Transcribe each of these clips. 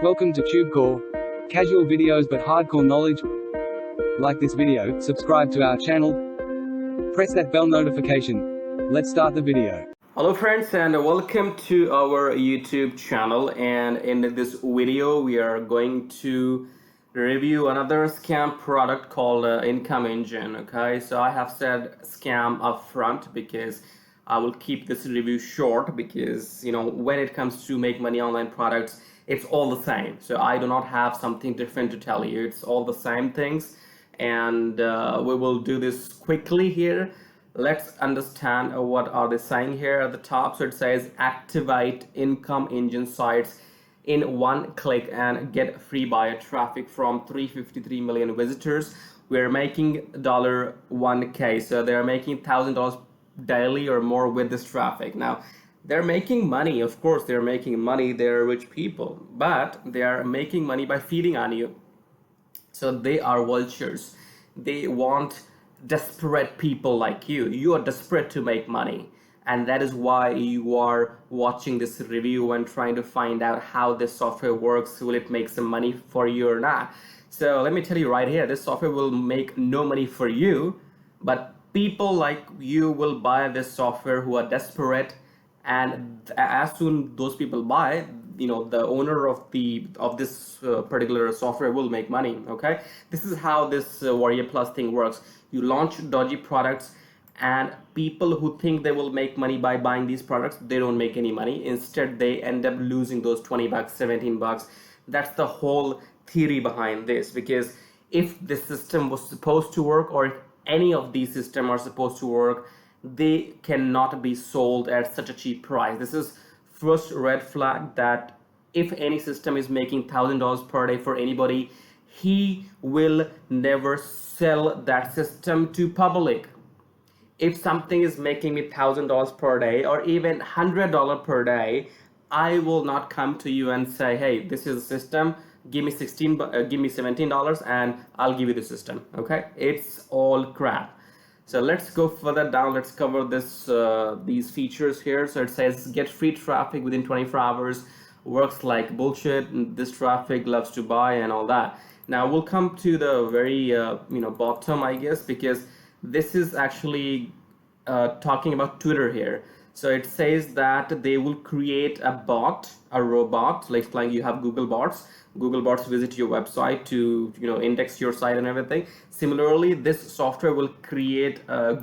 Welcome to TubeCore. Casual videos but hardcore knowledge. Like this video, subscribe to our channel, press that bell notification. Let's start the video. Hello friends, and welcome to our YouTube channel. And in this video we are going to review another scam product called Income Engine. Okay, so I have said scam up front because I will keep this review short, because when it comes to make money online products, it's all the same. So I do not have something different to tell you. It's all the same things, and we will do this quickly here. Let's understand what are they saying here at the top. So it says activate income engine sites in one click and get free buyer traffic from 353 million visitors. We're making $1K, so they're making $1,000 daily or more with this traffic. Now they're making money, of course they're making money, they're rich people, but they are making money by feeding on you. So they are vultures. They want desperate people like you. You are desperate to make money, and that is why you are watching this review and trying to find out how this software works. Will it make some money for you or not? So let me tell you right here, this software will make no money for you, but people like you will buy this software who are desperate, and as soon those people buy, the owner of this particular software will make money. Okay, this is how this Warrior Plus thing works. You launch dodgy products, and people who think they will make money by buying these products, they don't make any money. Instead they end up losing those 20 bucks, 17 bucks. That's the whole theory behind this, because if this system was supposed to work, or if any of these systems are supposed to work, they cannot be sold at such a cheap price. This is first red flag, that if any system is making $1,000 per day for anybody, he will never sell that system to public. If something is making me $1,000 per day or even $100 per day, I will not come to you and say, hey, this is a system, give me $17 and I'll give you the system. Okay, it's all crap. So let's go further down. Let's cover this these features here. So it says get free traffic within 24 hours, works like bullshit, this traffic loves to buy, and all that. Now we'll come to the very bottom, I guess, because this is actually talking about Twitter here. So it says that they will create a bot, a robot, like you have Google bots. Google bots visit your website to index your site and everything. Similarly, this software will create a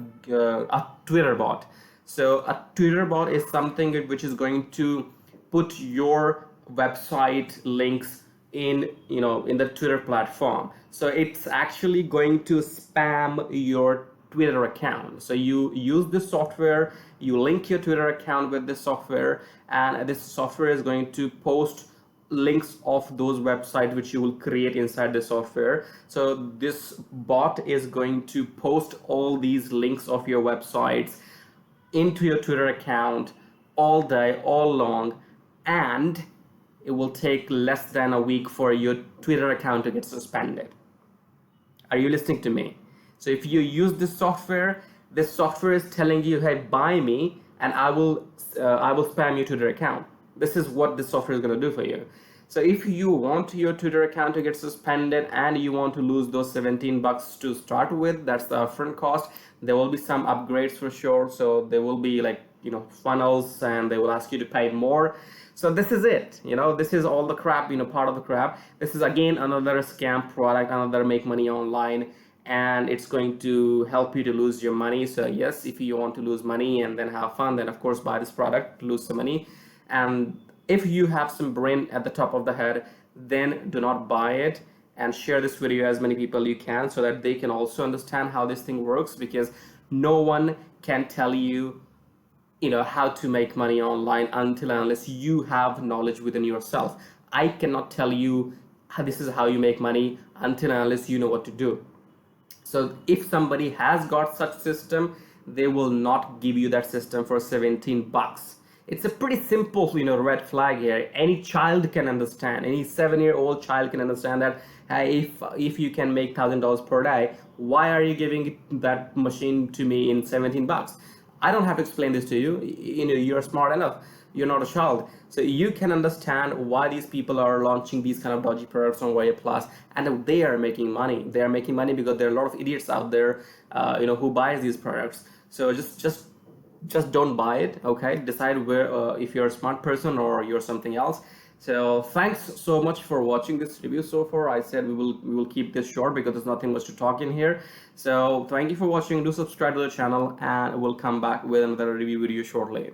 Twitter bot. So a Twitter bot is something which is going to put your website links in the Twitter platform. So it's actually going to spam your Twitter account. So you use this software, you link your Twitter account with this software, and this software is going to post links of those websites which you will create inside the software. So this bot is going to post all these links of your websites into your Twitter account all day, all long, and it will take less than a week for your Twitter account to get suspended. Are you listening to me? So if you use this software is telling you, hey, buy me and I will spam your Twitter account. This is what this software is going to do for you. So if you want your Twitter account to get suspended and you want to lose those 17 bucks to start with, that's the upfront cost. There will be some upgrades for sure. So there will be funnels, and they will ask you to pay more. So this is it. This is all the crap, part of the crap. This is again another scam product, another make money online, and it's going to help you to lose your money. So yes, if you want to lose money and then have fun, then of course buy this product, lose some money. And if you have some brain at the top of the head, then do not buy it, and share this video as many people you can, so that they can also understand how this thing works, because no one can tell you how to make money online until and unless you have knowledge within yourself. I cannot tell you this is how you make money until and unless you know what to do. So if somebody has got such system, they will not give you that system for 17 bucks. It's a pretty simple red flag here. Any child can understand, any 7-year-old child can understand that, hey, if you can make $1,000 per day, why are you giving that machine to me in 17 bucks? I don't have to explain this to you. You're smart enough. you're not a child, so you can understand why these people are launching these kind of dodgy products on YA Plus, and they are making money. They are making money because there are a lot of idiots out there, who buys these products. So just don't buy it. Okay, decide where, if you're a smart person or you're something else. So thanks so much for watching this review so far. I said we will keep this short because there's nothing much to talk in here. So thank you for watching. Do subscribe to the channel, and we'll come back with another review video shortly.